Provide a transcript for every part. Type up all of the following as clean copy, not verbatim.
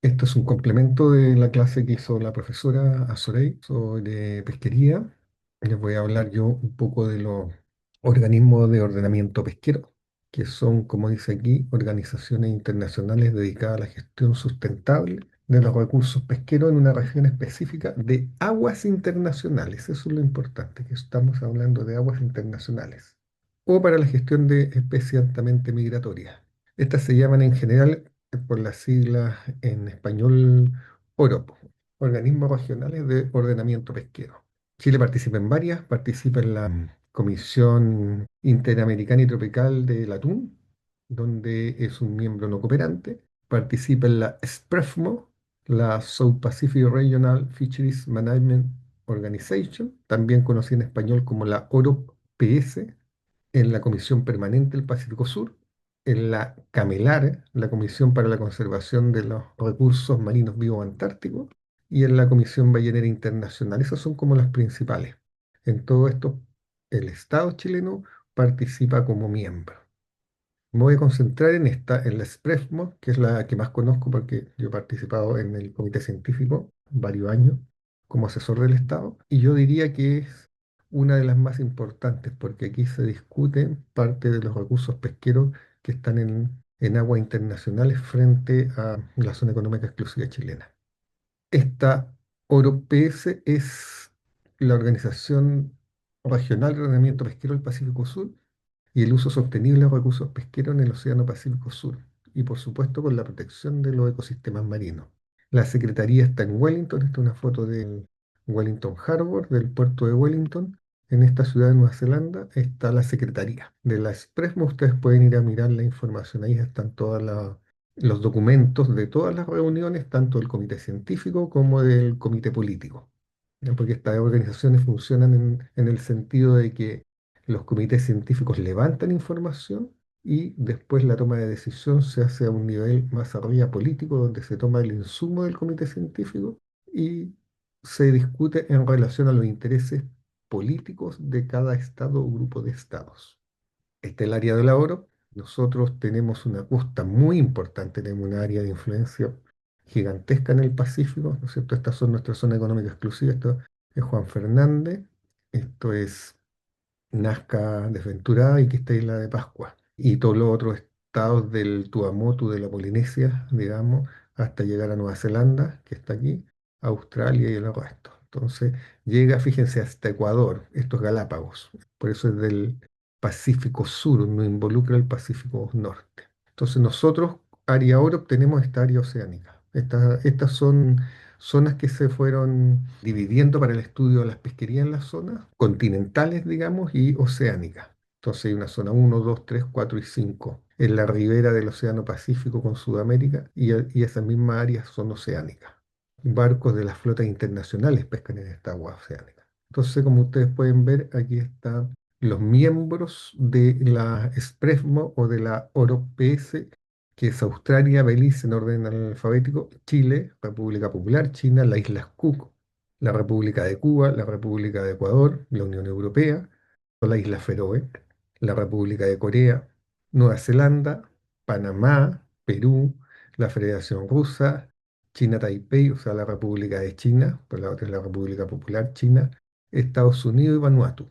Esto es un complemento de la clase que hizo la profesora Azorey sobre pesquería. Les voy a hablar yo un poco de los organismos de ordenamiento pesquero, que son, como dice aquí, organizaciones internacionales dedicadas a la gestión sustentable de los recursos pesqueros en una región específica de aguas internacionales. Eso es lo importante, que estamos hablando de aguas internacionales. O para la gestión de especies altamente migratorias. Estas se llaman en general por las siglas en español OROP, Organismos Regionales de Ordenamiento Pesquero. Chile participa en varias, participa en la Comisión Interamericana y Tropical del Atún, donde es un miembro no cooperante, participa en la SPREFMO, la South Pacific Regional Fisheries Management Organization, también conocida en español como la OROP-PS, en la Comisión Permanente del Pacífico Sur, en la CAMELAR, la Comisión para la Conservación de los Recursos Marinos Vivos Antárticos, y en la Comisión Ballenera Internacional. Esas son como las principales. En todo esto, el Estado chileno participa como miembro. Me voy a concentrar en esta, en la SPREFMO, que es la que más conozco porque yo he participado en el comité científico varios años como asesor del Estado, y yo diría que es una de las más importantes porque aquí se discute parte de los recursos pesqueros que están en aguas internacionales frente a la zona económica exclusiva chilena. Esta OROPS es la Organización Regional de Ordenamiento Pesquero del Pacífico Sur y el uso sostenible de recursos pesqueros en el Océano Pacífico Sur, y por supuesto con la protección de los ecosistemas marinos. La secretaría está en Wellington, esta es una foto del Wellington Harbour, del puerto de Wellington. En esta ciudad de Nueva Zelanda está la secretaría de la Expressmo. Ustedes pueden ir a mirar la información, ahí están todos los documentos de todas las reuniones, tanto del comité científico como del comité político. ¿Ya? Porque estas organizaciones funcionan en el sentido de que los comités científicos levantan información y después la toma de decisión se hace a un nivel más arriba político, donde se toma el insumo del comité científico y se discute en relación a los intereses políticos de cada estado o grupo de estados. Este es el área del oro. Nosotros tenemos una costa muy importante, tenemos un área de influencia gigantesca en el Pacífico, ¿no es cierto? Estas son nuestra zona económica exclusiva. Esto es Juan Fernández, esto es Nazca, Desventurada y que está Isla de Pascua. Y todos los otros estados del Tuamotu, de la Polinesia, digamos, hasta llegar a Nueva Zelanda, que está aquí, Australia y el resto. Entonces llega, fíjense, hasta Ecuador, estos Galápagos. Por eso es del Pacífico Sur, no involucra el Pacífico Norte. Entonces nosotros, área oro, obtenemos esta área oceánica. Estas son zonas que se fueron dividiendo para el estudio de las pesquerías en las zonas continentales, digamos, y oceánicas. Entonces hay una zona uno, 2, 3, 4 y 5 en la ribera del Océano Pacífico con Sudamérica, y esas mismas áreas son oceánicas. Barcos de las flotas internacionales pescan en esta agua oceánica. Entonces, como ustedes pueden ver, aquí están los miembros de la SPRESMO o de la OROPS, que es Australia, Belice en orden alfabético, Chile, República Popular China, las Islas Cook, la República de Cuba, la República de Ecuador, la Unión Europea, la Isla Feroe, la República de Corea, Nueva Zelanda, Panamá, Perú, la Federación Rusa, China Taipei, o sea, la República de China, pues la otra es la República Popular China, Estados Unidos y Vanuatu.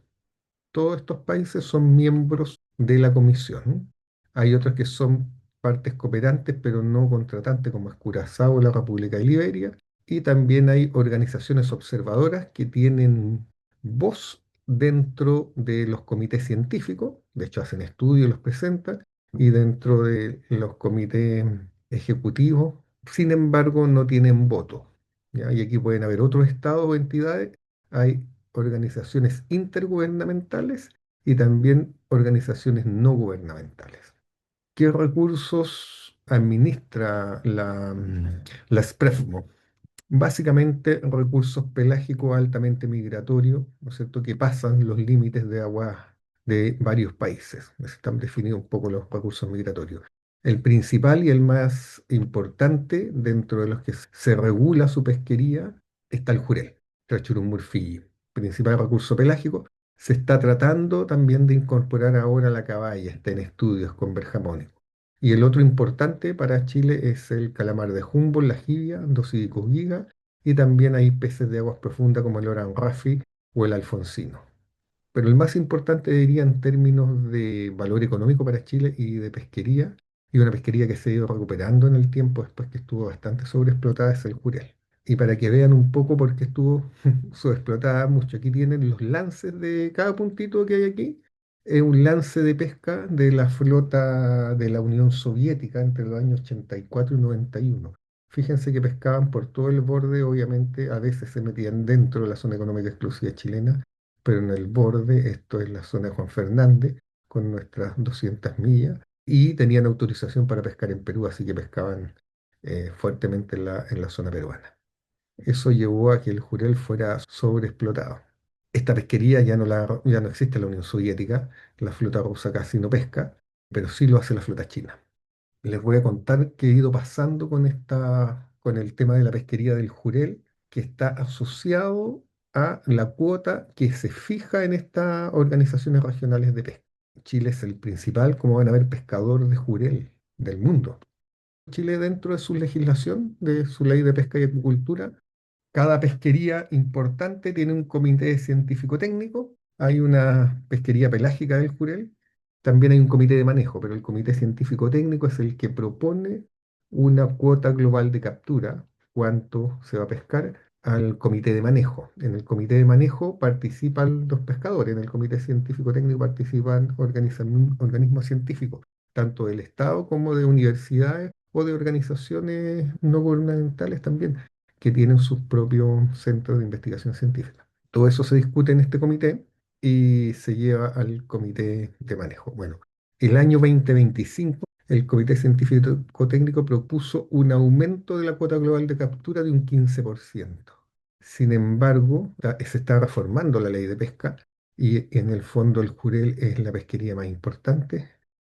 Todos estos países son miembros de la comisión. Hay otros que son partes cooperantes, pero no contratantes, como es Curazao, la República de Liberia. Y también hay organizaciones observadoras que tienen voz dentro de los comités científicos. De hecho, hacen estudios, los presentan, y dentro de los comités ejecutivos. Sin embargo, no tienen voto. ¿Ya? Y aquí pueden haber otros estados o entidades. Hay organizaciones intergubernamentales y también organizaciones no gubernamentales. ¿Qué recursos administra la SPREFMO? Básicamente recursos pelágicos altamente migratorios, ¿no es cierto?, que pasan los límites de aguas de varios países. Están definidos un poco los recursos migratorios. El principal y el más importante dentro de los que se regula su pesquería está el jurel, Trachurumurfi, principal recurso pelágico. Se está tratando también de incorporar ahora la caballa, está en estudios con Berjamónico. Y el otro importante para Chile es el calamar de Humboldt, la jibia, Dosidicus giga, y también hay peces de aguas profundas como el orangafi o el alfonsino. Pero el más importante diría en términos de valor económico para Chile y de pesquería, y una pesquería que se ha ido recuperando en el tiempo después que estuvo bastante sobreexplotada, es el jurel. Y para que vean un poco por qué estuvo sobreexplotada mucho, aquí tienen los lances de cada puntito que hay aquí. Es un lance de pesca de la flota de la Unión Soviética entre los años 84 y 91. Fíjense que pescaban por todo el borde, obviamente a veces se metían dentro de la zona económica exclusiva chilena, pero en el borde, esto es la zona de Juan Fernández, con nuestras 200 millas, y tenían autorización para pescar en Perú, así que pescaban fuertemente en la zona peruana. Eso llevó a que el jurel fuera sobreexplotado. Esta pesquería ya no existe en la Unión Soviética, la flota rusa casi no pesca, pero sí lo hace la flota china. Les voy a contar qué he ido pasando con el tema de la pesquería del jurel, que está asociado a la cuota que se fija en estas organizaciones regionales de pesca. Chile es el principal, como van a ver, pescador de jurel del mundo. Chile, dentro de su legislación, de su ley de pesca y acuicultura, cada pesquería importante tiene un comité científico-técnico. Hay una pesquería pelágica del Jurel. También hay un comité de manejo, pero el comité científico-técnico es el que propone una cuota global de captura, cuánto se va a pescar, al comité de manejo. En el comité de manejo participan los pescadores, en el comité científico-técnico participan organismos científicos, tanto del Estado como de universidades o de organizaciones no gubernamentales también que tienen sus propios centros de investigación científica. Todo eso se discute en este comité y se lleva al comité de manejo. Bueno, el año 2025, el comité científico técnico propuso un aumento de la cuota global de captura de un 15%. Sin embargo, se está reformando la ley de pesca y en el fondo el jurel es la pesquería más importante.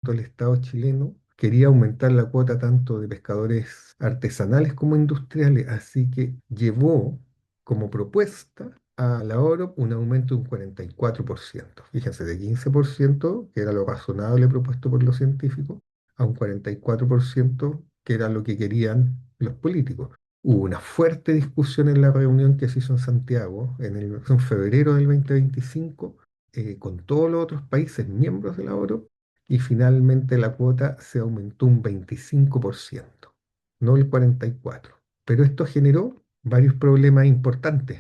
El Estado chileno quería aumentar la cuota tanto de pescadores artesanales como industriales, así que llevó como propuesta a la OROP un aumento de un 44%. Fíjense, de 15%, que era lo razonable propuesto por los científicos, a un 44%, que era lo que querían los políticos. Hubo una fuerte discusión en la reunión que se hizo en Santiago en febrero del 2025 con todos los otros países miembros de la OROP y finalmente la cuota se aumentó un 25%, no el 44%. Pero esto generó varios problemas importantes.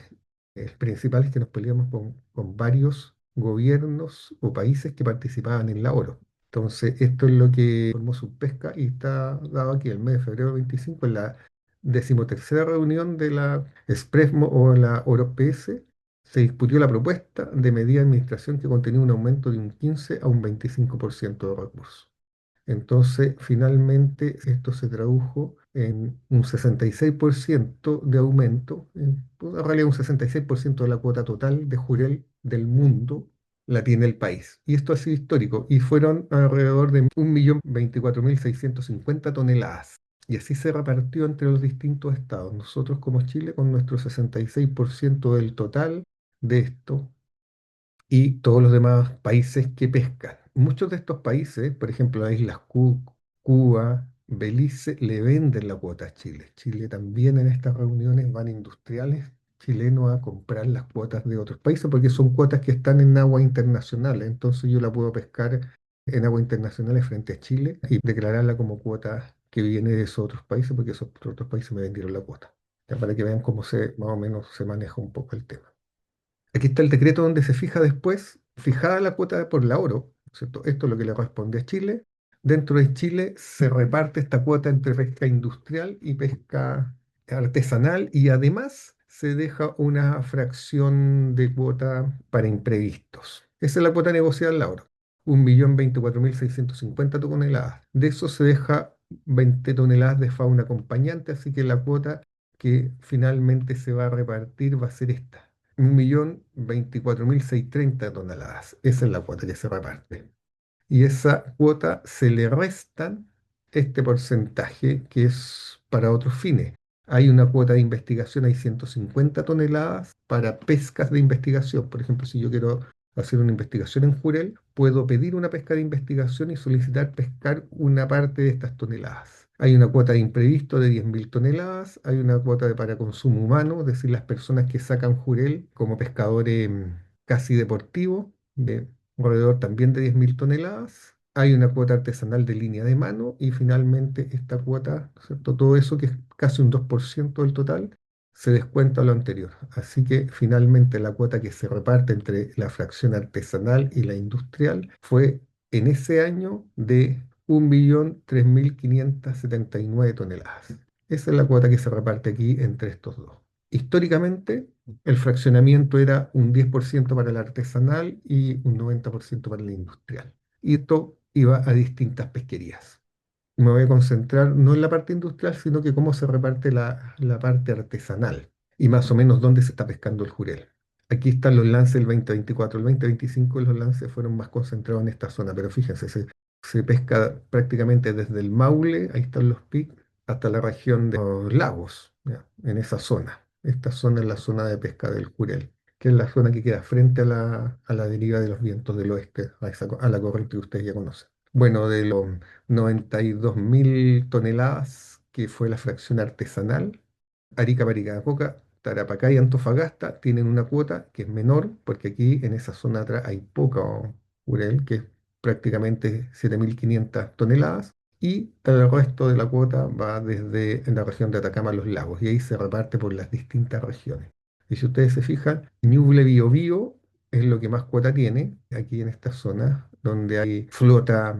El principal es que nos peleamos con varios gobiernos o países que participaban en la ORO. Entonces, esto es lo que formó Subpesca y está dado aquí el mes de febrero 25 en la decimotercera reunión de la SPRESMO o la OROPS. Se discutió la propuesta de medida de administración que contenía un aumento de un 15 a un 25% de recursos. Entonces, finalmente, esto se tradujo en un 66% de aumento, pues, en realidad un 66% de la cuota total de jurel del mundo la tiene el país. Y esto ha sido histórico, y fueron alrededor de 1.024.650 toneladas. Y así se repartió entre los distintos estados. Nosotros como Chile, con nuestro 66% del total de esto, y todos los demás países que pescan. Muchos de estos países, por ejemplo, las Islas Cook, Cuba, Belice, le venden la cuota a Chile. Chile también en estas reuniones van industriales chilenos a comprar las cuotas de otros países porque son cuotas que están en aguas internacionales. Entonces yo la puedo pescar en aguas internacionales frente a Chile y declararla como cuota que viene de esos otros países porque esos otros países me vendieron la cuota. Ya para que vean cómo más o menos se maneja un poco el tema. Aquí está el decreto donde se fija después, fijada la cuota por la oro, ¿cierto? Esto es lo que le responde a Chile. Dentro de Chile se reparte esta cuota entre pesca industrial y pesca artesanal y además se deja una fracción de cuota para imprevistos. Esa es la cuota negociada en la oro, 1.024.650 toneladas. De eso se deja 20 toneladas de fauna acompañante, así que la cuota que finalmente se va a repartir va a ser esta. 1.024.630 toneladas. Esa es la cuota que se reparte. Y esa cuota se le restan este porcentaje que es para otros fines. Hay una cuota de investigación, hay 150 toneladas para pescas de investigación. Por ejemplo, si yo quiero hacer una investigación en Jurel, puedo pedir una pesca de investigación y solicitar pescar una parte de estas toneladas. Hay una cuota de imprevisto de 10.000 toneladas, hay una cuota de para consumo humano, es decir, las personas que sacan Jurel como pescadores casi deportivos, de alrededor también de 10.000 toneladas. Hay una cuota artesanal de línea de mano y finalmente esta cuota, ¿no es cierto? Todo eso que es casi un 2% del total, se descuenta lo anterior. Así que finalmente la cuota que se reparte entre la fracción artesanal y la industrial fue en ese año de 1.003.579 toneladas. Esa es la cuota que se reparte aquí entre estos dos. Históricamente, el fraccionamiento era un 10% para la artesanal y un 90% para la industrial. Y esto iba a distintas pesquerías. Me voy a concentrar no en la parte industrial, sino que cómo se reparte la parte artesanal y más o menos dónde se está pescando el jurel. Aquí están los lances del 2024. El 2025 los lances fueron más concentrados en esta zona, pero fíjense, se pesca prácticamente desde el Maule, ahí están los PIC, hasta la región de los lagos, ¿ya? En esa zona. Esta zona es la zona de pesca del jurel, que es la zona que queda frente a la deriva de los vientos del oeste, a la corriente que ustedes ya conocen. Bueno, de los 92.000 toneladas, que fue la fracción artesanal, Arica, Paricacoca, Tarapacá y Antofagasta tienen una cuota que es menor, porque aquí en esa zona atrás hay poca jurel, que es prácticamente 7.500 toneladas, y el resto de la cuota va desde la región de Atacama a los lagos, y ahí se reparte por las distintas regiones. Y si ustedes se fijan, Ñuble Biobío es lo que más cuota tiene aquí en esta zona, donde hay flota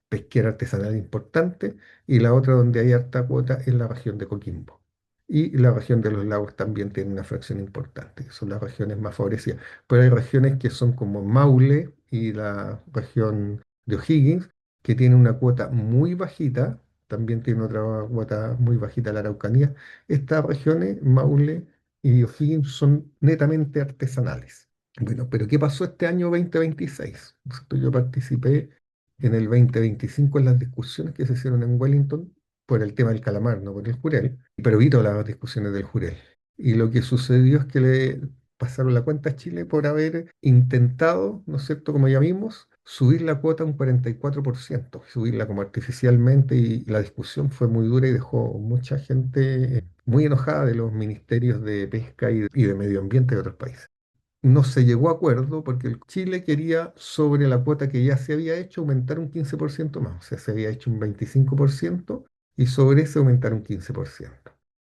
pesquera artesanal importante, y la otra donde hay harta cuota es la región de Coquimbo. Y la región de los lagos también tiene una fracción importante, que son las regiones más favorecidas. Pero hay regiones que son como Maule y la región de O'Higgins, que tiene una cuota muy bajita, también tiene otra cuota muy bajita la Araucanía. Estas regiones, Maule y O'Higgins, son netamente artesanales. Bueno, pero ¿qué pasó este año 2026? Yo participé en el 2025 en las discusiones que se hicieron en Wellington por el tema del calamar, no por el jurel, pero vi todas las discusiones del jurel. Y lo que sucedió es que le pasaron la cuenta a Chile por haber intentado, ¿no es cierto?, como ya vimos, subir la cuota un 44%, subirla como artificialmente, y la discusión fue muy dura y dejó mucha gente muy enojada de los ministerios de pesca y de medio ambiente de otros países. No se llegó a acuerdo porque el Chile quería, sobre la cuota que ya se había hecho, aumentar un 15% más. O sea, se había hecho un 25% y sobre ese aumentar un 15%.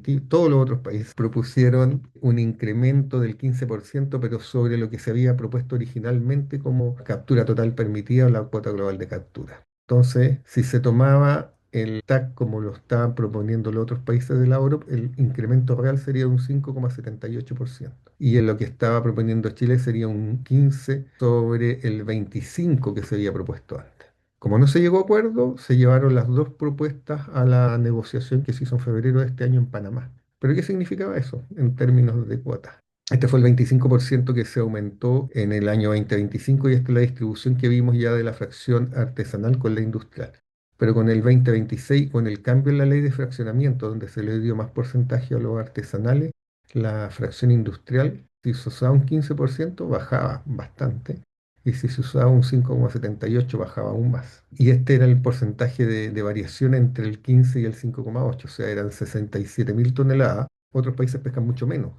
Y todos los otros países propusieron un incremento del 15%, pero sobre lo que se había propuesto originalmente como captura total permitida o la cuota global de captura. Entonces, si se tomaba el TAC como lo estaban proponiendo los otros países de la OROP, el incremento real sería un 5,78%. Y en lo que estaba proponiendo Chile sería un 15 sobre el 25 que se había propuesto antes. Como no se llegó a acuerdo, se llevaron las dos propuestas a la negociación que se hizo en febrero de este año en Panamá. ¿Pero qué significaba eso en términos de cuotas? Este fue el 25% que se aumentó en el año 2025, y esta es la distribución que vimos ya de la fracción artesanal con la industrial. Pero con el 2026, con el cambio en la ley de fraccionamiento, donde se le dio más porcentaje a los artesanales, la fracción industrial, si se usaba un 15%, bajaba bastante, y si se usaba un 5,78, bajaba aún más. Y este era el porcentaje de variación entre el 15 y el 5,8, o sea, eran 67.000 toneladas. Otros países pescan mucho menos.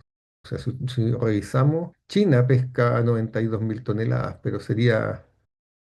O sea, si revisamos, China pesca 92.000 toneladas, pero sería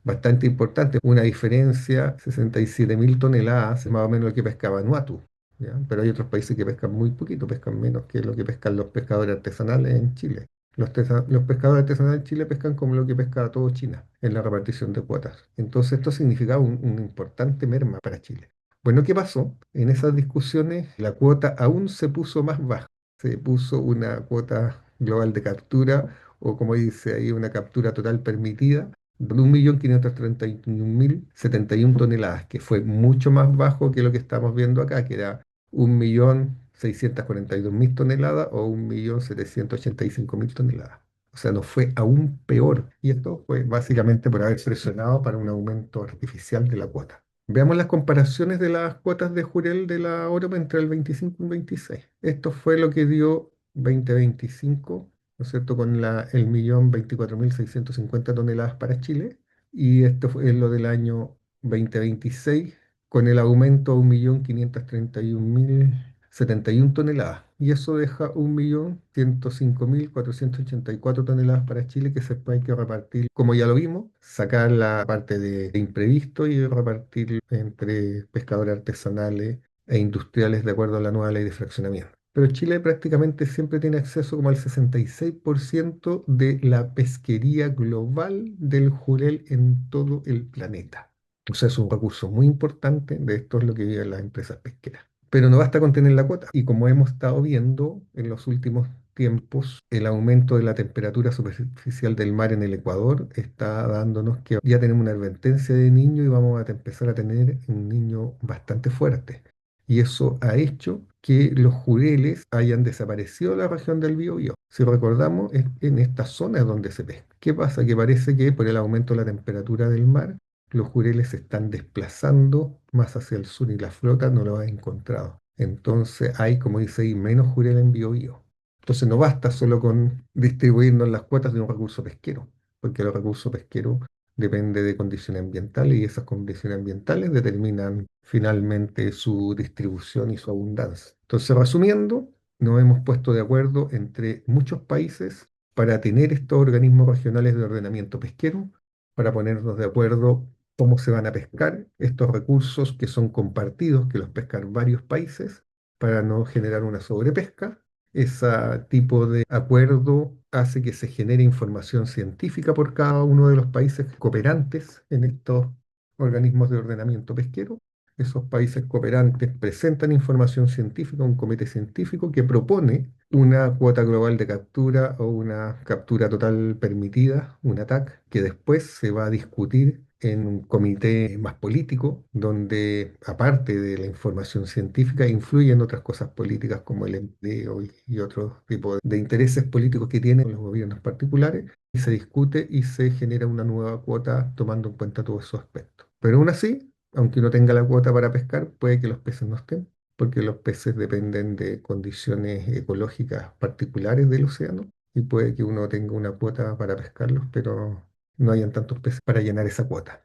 bastante importante, una diferencia, 67.000 toneladas, más o menos lo que pescaba Vanuatu, ¿ya? Pero hay otros países que pescan muy poquito, pescan menos que lo que pescan los pescadores artesanales en Chile. Los pescadores artesanales en Chile pescan como lo que pesca todo China en la repartición de cuotas. Entonces esto significaba un importante merma para Chile. Bueno, ¿qué pasó? En esas discusiones la cuota aún se puso más baja. Se puso una cuota global de captura, o como dice ahí, una captura total permitida de 1.531.071 toneladas, que fue mucho más bajo que lo que estamos viendo acá, que era 1.642.000 toneladas o 1.785.000 toneladas. O sea, nos fue aún peor. Y esto fue básicamente por haber presionado para un aumento artificial de la cuota. Veamos las comparaciones de las cuotas de jurel de la OROP entre el 25 y el 26. Esto fue lo que dio 2025 ¿no es cierto? Con el 1.024.650 toneladas para Chile. Y esto es lo del año 2026, con el aumento a 1.531.071 toneladas. Y eso deja 1.105.484 toneladas para Chile que se hay que repartir, como ya lo vimos, sacar la parte de imprevisto y repartir entre pescadores artesanales e industriales de acuerdo a la nueva ley de fraccionamiento. Pero Chile prácticamente siempre tiene acceso como al 66% de la pesquería global del jurel en todo el planeta. O sea, es un recurso muy importante, de esto es lo que viven las empresas pesqueras. Pero no basta con tener la cuota. Y como hemos estado viendo en los últimos tiempos, el aumento de la temperatura superficial del mar en el Ecuador está dándonos que ya tenemos una advertencia de niño y vamos a empezar a tener un niño bastante fuerte. Y eso ha hecho que los jureles hayan desaparecido de la región del Biobío. Si recordamos, es en estas zonas donde se pesca. ¿Qué pasa? Que parece que por el aumento de la temperatura del mar, los jureles se están desplazando más hacia el sur y la flota no lo ha encontrado. Entonces hay, como dice ahí, menos jurel en Biobío. Entonces no basta solo con distribuirnos las cuotas de un recurso pesquero, porque el recurso pesquero depende de condiciones ambientales y esas condiciones ambientales determinan finalmente su distribución y su abundancia. Entonces, resumiendo, nos hemos puesto de acuerdo entre muchos países para tener estos organismos regionales de ordenamiento pesquero, para ponernos de acuerdo cómo se van a pescar estos recursos que son compartidos, que los pescan varios países, para no generar una sobrepesca. Ese tipo de acuerdo hace que se genere información científica por cada uno de los países cooperantes en estos organismos de ordenamiento pesquero. Esos países cooperantes presentan información científica a un comité científico que propone una cuota global de captura o una captura total permitida, un ATAC, que después se va a discutir en un comité más político, donde aparte de la información científica, influyen otras cosas políticas como el empleo y otros tipos de intereses políticos que tienen los gobiernos particulares, y se discute y se genera una nueva cuota tomando en cuenta todos esos aspectos. Pero aún así, aunque uno tenga la cuota para pescar, puede que los peces no estén, porque los peces dependen de condiciones ecológicas particulares del océano, y puede que uno tenga una cuota para pescarlos, pero no hayan tantos peces para llenar esa cuota.